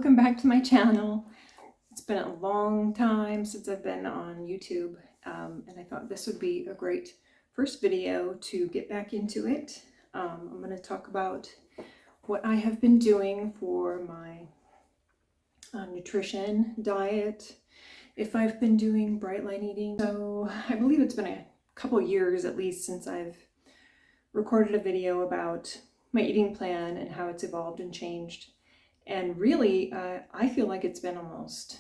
welcome back to my channel. It's been a long time since I've been on YouTube, and I thought this would be a great first video to get back into it. I'm going to talk about what I have been doing for my nutrition, diet, if I've been doing bright light eating. So I believe it's been a couple years at least since I've recorded a video about my eating plan and how it's evolved and changed. And really, I feel like it's been almost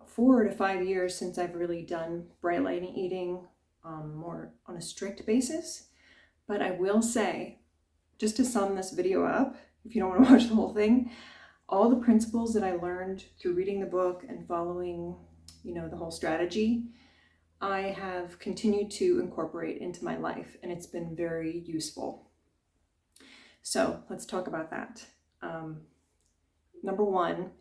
4 to 5 years since I've really done bright light eating more on a strict basis. But I will say, just to sum this video up, if you don't want to watch the whole thing, all the principles that I learned through reading the book and following, the whole strategy, I have continued to incorporate into my life, and it's been very useful. So let's talk about that. Number one,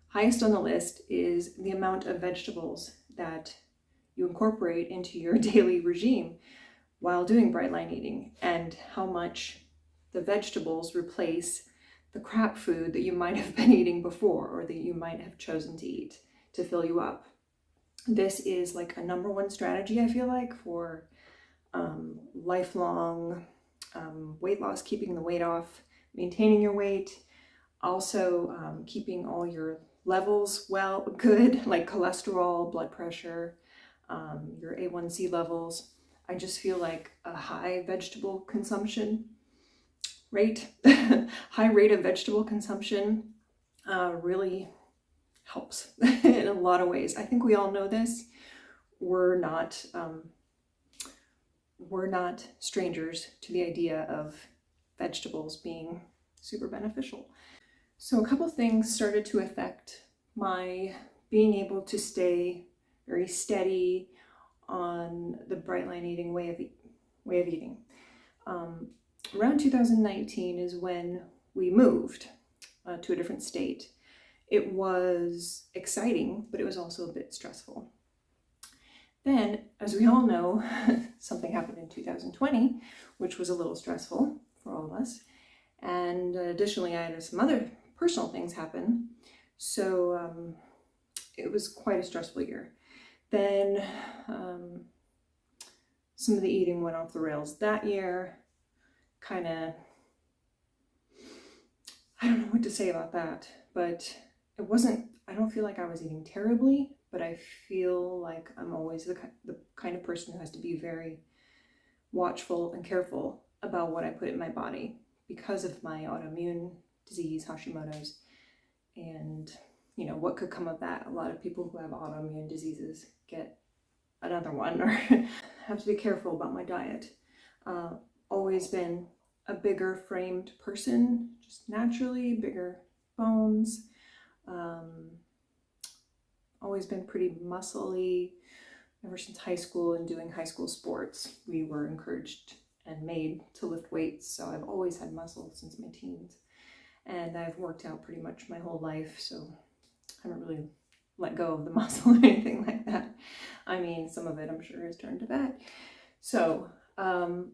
highest on the list is the amount of vegetables that you incorporate into your daily regime while doing bright line eating, and how much the vegetables replace the crap food that you might have been eating before or that you might have chosen to eat to fill you up. This is like a number one strategy, I feel like, for lifelong weight loss, keeping the weight off, maintaining your weight, also keeping all your levels good, like cholesterol, blood pressure, your A1C levels. I just feel like a high vegetable consumption rate, high rate of vegetable consumption really helps in a lot of ways. I think we all know this. We're not strangers to the idea of vegetables being super beneficial. So a couple things started to affect my being able to stay very steady on the bright line eating way of eating. Around 2019 is when we moved to a different state. It was exciting, but it was also a bit stressful. Then, as we all know, something happened in 2020, which was a little stressful for all of us. And additionally, I had some other personal things happen. So it was quite a stressful year. Then some of the eating went off the rails that year. I don't know what to say about that, but I don't feel like I was eating terribly, but I feel like I'm always the kind of person who has to be very watchful and careful about what I put in my body because of my autoimmune disease, Hashimoto's, and what could come of that. A lot of people who have autoimmune diseases get another one or have to be careful about my diet. Always been a bigger framed person, just naturally, bigger bones. Always been pretty muscly ever since high school and doing high school sports. We were encouraged and made to lift weights, so I've always had muscle since my teens. And I've worked out pretty much my whole life, so I haven't really let go of the muscle or anything like that. I mean, some of it I'm sure has turned to that. So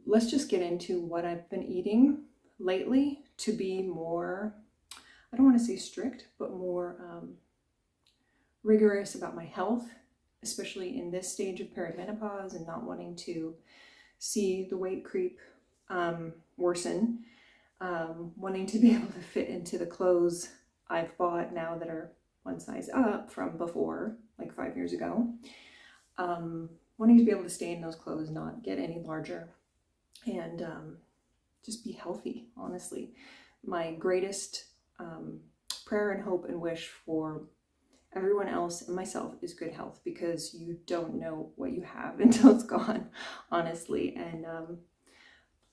let's just get into what I've been eating lately to be more, I don't want to say strict, but more rigorous about my health, especially in this stage of perimenopause and not wanting to see the weight creep worsen, wanting to be able to fit into the clothes I've bought now that are one size up from before, like 5 years ago. Wanting to be able to stay in those clothes, not get any larger, and just be healthy, honestly. My greatest prayer and hope and wish for everyone else and myself is good health, because you don't know what you have until it's gone, honestly. And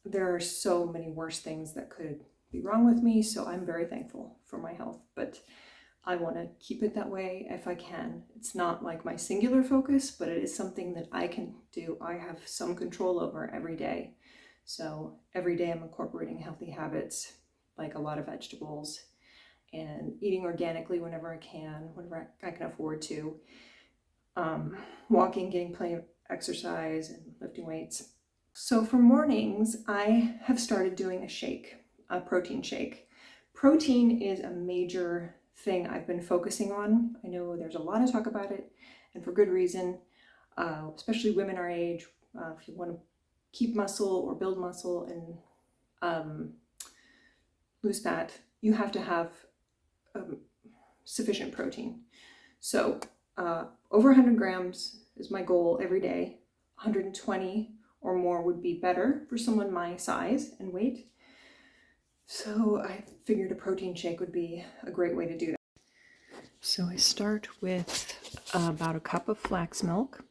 there are so many worse things that could be wrong with me, so I'm very thankful for my health, but I want to keep it that way if I can. It's not like my singular focus, but it is something that I can do. I have some control over every day. So every day I'm incorporating healthy habits, like a lot of vegetables, and eating organically whenever I can, whenever I can afford to. Walking, getting plenty of exercise, and lifting weights. So for mornings, I have started doing a protein shake. protein is a major thing I've been focusing on. I know there's a lot of talk about it, and for good reason, especially women our age. If you want to keep muscle or build muscle and lose fat, you have to have sufficient protein. So over 100 grams is my goal every day. 120 or more would be better for someone my size and weight. So I figured a protein shake would be a great way to do that. So I start with about a cup of flax milk,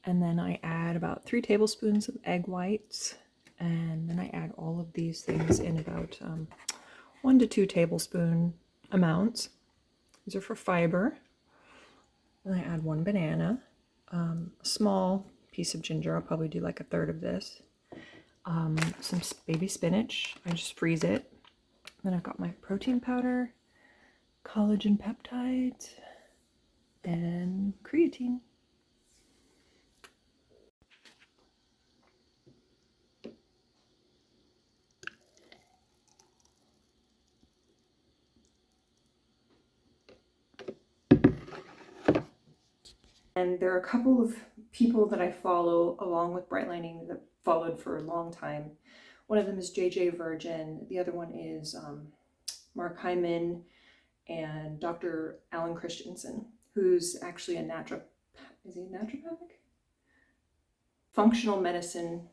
and then I add about 3 tablespoons of egg whites, and then I add all of these things in about 1 to 2 tablespoon amounts. These are for fiber. Then I add 1 banana, a small piece of ginger. I'll probably do like a third of this. Some baby spinach. I just freeze it. Then I've got my protein powder, collagen peptides, and creatine. And there are a couple of people that I follow along with Bright Lining that followed for a long time. One of them is JJ Virgin. The other one is Mark Hyman and Dr. Alan Christensen, who's actually a is he a naturopathic? Functional medicine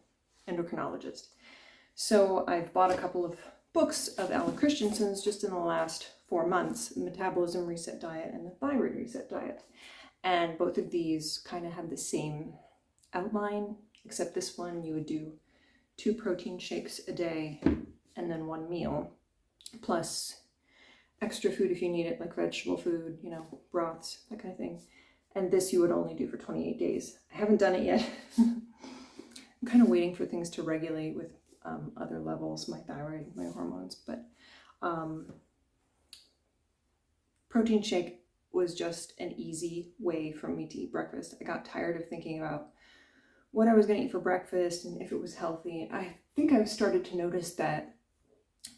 endocrinologist. So I've bought a couple of books of Alan Christensen's just in the last 4 months, the Metabolism Reset Diet and the Thyroid Reset Diet. And both of these kind of have the same outline, except this one you would do 2 protein shakes a day and then 1 meal, plus extra food if you need it, like vegetable food, you know, broths, that kind of thing. And this you would only do for 28 days. I haven't done it yet. I'm kind of waiting for things to regulate with other levels, my thyroid, my hormones, but protein shake was just an easy way for me to eat breakfast. I got tired of thinking about what I was going to eat for breakfast and if it was healthy. I think I started to notice that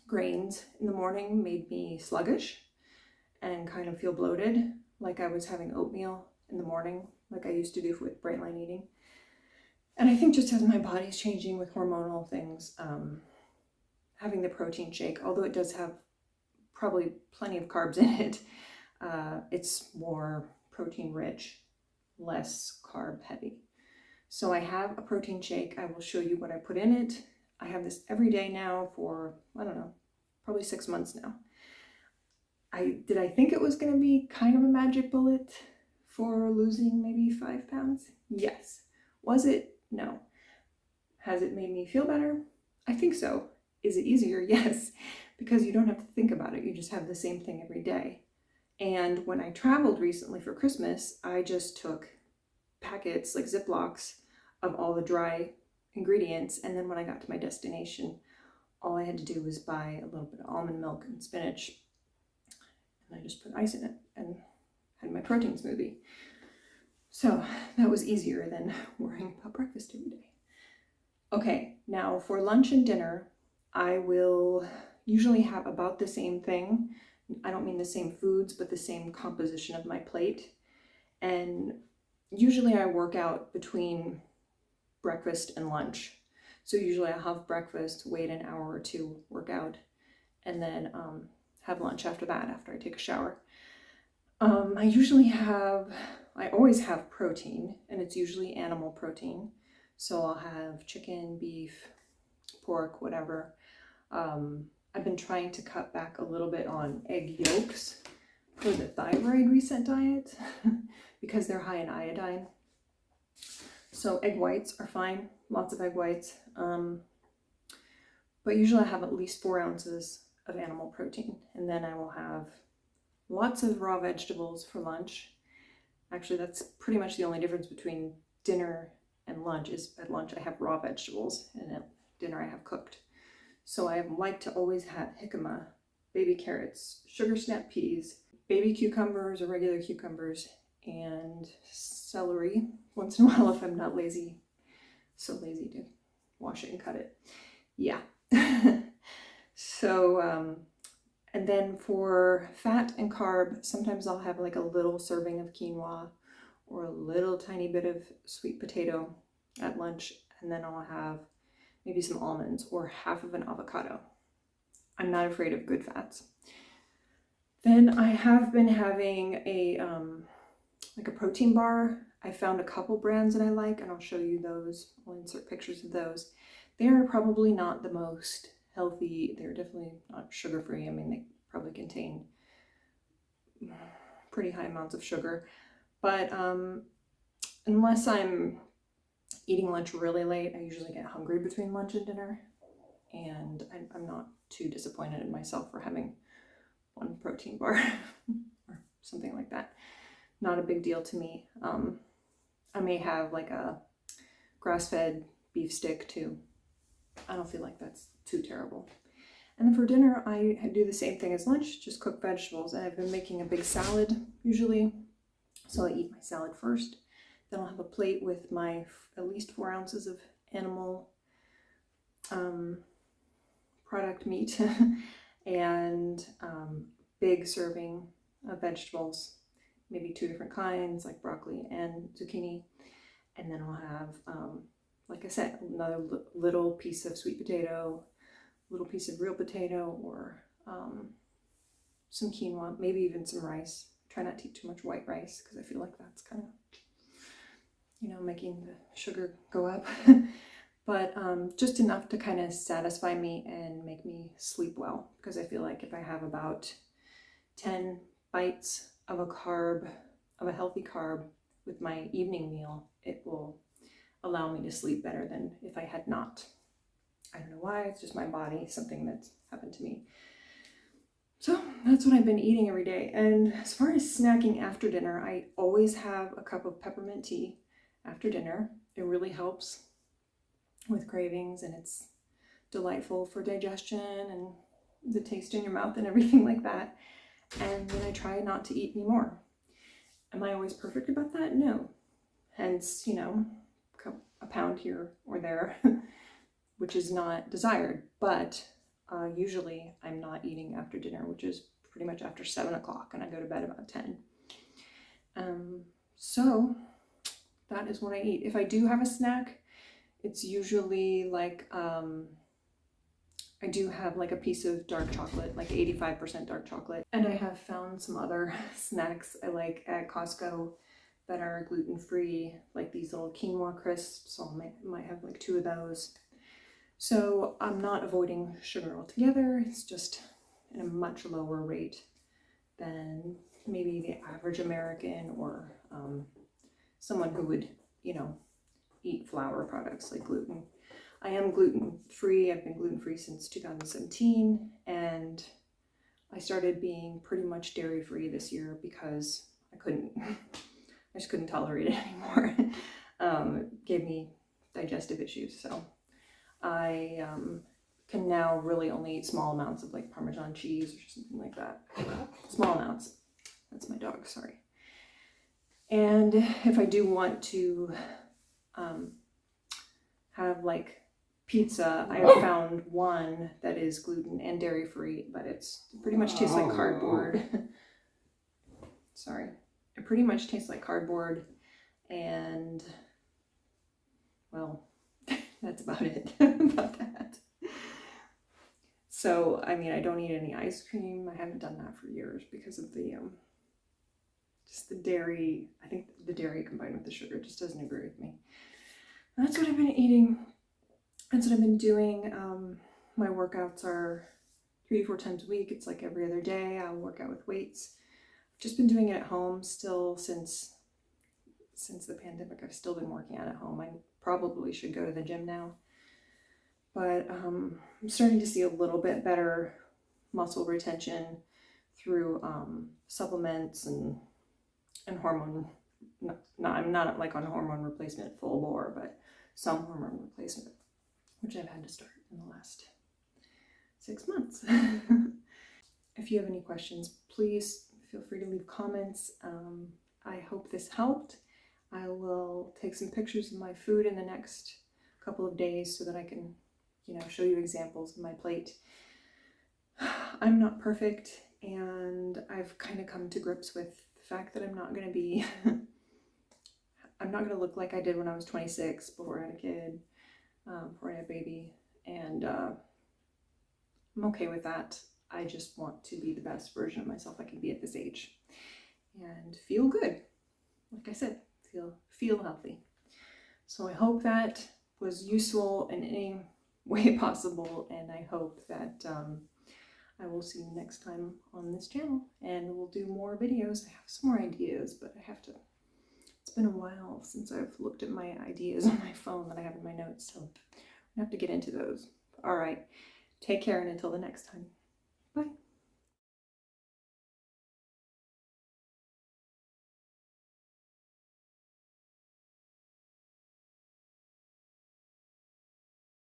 grains in the morning made me sluggish and kind of feel bloated, like I was having oatmeal in the morning, like I used to do with Bright Line eating. And I think just as my body's changing with hormonal things, having the protein shake, although it does have probably plenty of carbs in it, it's more protein rich, less carb heavy. So I have a protein shake. I will show you what I put in it. I have this every day now for, I don't know, probably 6 months now. Did I think it was going to be kind of a magic bullet for losing maybe 5 pounds? Yes. Was it? No. Has it made me feel better? I think so. Is it easier? Yes, because you don't have to think about it. You just have the same thing every day. And when I traveled recently for Christmas, I just took packets, like Ziplocs, of all the dry ingredients. And then when I got to my destination, all I had to do was buy a little bit of almond milk and spinach. And I just put ice in it and had my protein smoothie. So that was easier than worrying about breakfast every day. Okay, now for lunch and dinner, I will usually have about the same thing. I don't mean the same foods, but the same composition of my plate. And usually I work out between breakfast and lunch. So usually I have breakfast, wait an hour or 2, work out, and then have lunch after that, after I take a shower. I always have protein, and it's usually animal protein. So I'll have chicken, beef, pork, whatever. I've been trying to cut back a little bit on egg yolks for the thyroid reset diet because they're high in iodine. So egg whites are fine, lots of egg whites. But usually I have at least 4 ounces of animal protein, and then I will have lots of raw vegetables for lunch. Actually, that's pretty much the only difference between dinner and lunch is at lunch I have raw vegetables, and at dinner I have cooked. So I like to always have jicama, baby carrots, sugar snap peas, baby cucumbers or regular cucumbers, and celery once in a while if I'm not so lazy to wash it and cut it. Yeah. So, And then for fat and carb, sometimes I'll have like a little serving of quinoa or a little tiny bit of sweet potato at lunch, and then I'll have maybe some almonds or half of an avocado. I'm not afraid of good fats. Then I have been having a like a protein bar. I found a couple brands that I like, and I'll show you those. I'll insert pictures of those. They are probably not the most healthy. They're definitely not sugar-free. I mean, they probably contain pretty high amounts of sugar. But unless I'm eating lunch really late, I usually get hungry between lunch and dinner. And I'm not too disappointed in myself for having one protein bar or something like that. Not a big deal to me. I may have like a grass-fed beef stick too. I don't feel like that's too terrible. And then for dinner, I do the same thing as lunch, just cook vegetables. And I've been making a big salad usually. So I eat my salad first. Then I'll have a plate with my at least 4 ounces of animal product meat and big serving of vegetables, maybe 2 different kinds like broccoli and zucchini. And then I'll have, like I said, another little piece of sweet potato, little piece of real potato, or some quinoa, maybe even some rice. Try not to eat too much white rice because I feel like that's kind of, making the sugar go up. But just enough to kind of satisfy me and make me sleep well, because I feel like if I have about 10 bites of a healthy carb with my evening meal, it will allow me to sleep better than if I had not. I don't know why, it's just my body, something that's happened to me. So that's what I've been eating every day. And as far as snacking after dinner, I always have a cup of peppermint tea after dinner. It really helps with cravings, and it's delightful for digestion and the taste in your mouth and everything like that. And then I try not to eat anymore. Am I always perfect about that? No. Hence, a pound here or there, which is not desired. But usually I'm not eating after dinner, which is pretty much after 7 o'clock, and I go to bed about 10. So that is what I eat. If I do have a snack, it's usually like, I do have like a piece of dark chocolate, like 85% dark chocolate. And I have found some other snacks I like at Costco that are gluten-free, like these little quinoa crisps. So I might have like 2 of those. So I'm not avoiding sugar altogether. It's just in a much lower rate than maybe the average American or someone who would, eat flour products like gluten. I am gluten-free. I've been gluten-free since 2017, and I started being pretty much dairy-free this year because I just couldn't tolerate it anymore. It gave me digestive issues, so I can now really only eat small amounts of like Parmesan cheese or something like that. Small amounts. That's my dog, sorry. And if I do want to have like pizza, I have found one that is gluten and dairy free, but it's pretty much tastes like cardboard. Sorry. It pretty much tastes like cardboard, and well, that's about it about that. So, I mean, I don't eat any ice cream. I haven't done that for years because of the just the dairy. I think the dairy combined with the sugar just doesn't agree with me. That's what I've been eating. That's what I've been doing. My workouts are 3 to 4 times a week. It's like every other day. I'll work out with weights. I've just been doing it at home still since the pandemic. I've still been working out at home. I probably should go to the gym now. But I'm starting to see a little bit better muscle retention through supplements and hormone. I'm not like on hormone replacement full bore, but some hormone replacement, which I've had to start in the last 6 months. If you have any questions, please feel free to leave comments. I hope this helped. I will take some pictures of my food in the next couple of days so that I can, show you examples of my plate. I'm not perfect, and I've kind of come to grips with the fact that I'm not going to be, I'm not going to look like I did when I was 26 before I had a kid, before I had a baby, and I'm okay with that. I just want to be the best version of myself I can be at this age and feel good. Like I said, feel healthy. So I hope that was useful in any way possible, and I hope that I will see you next time on this channel, and we'll do more videos. I have some more ideas, but I have to, it's been a while since I've looked at my ideas on my phone that I have in my notes, so I have to get into those. All right, take care, and until the next time, bye.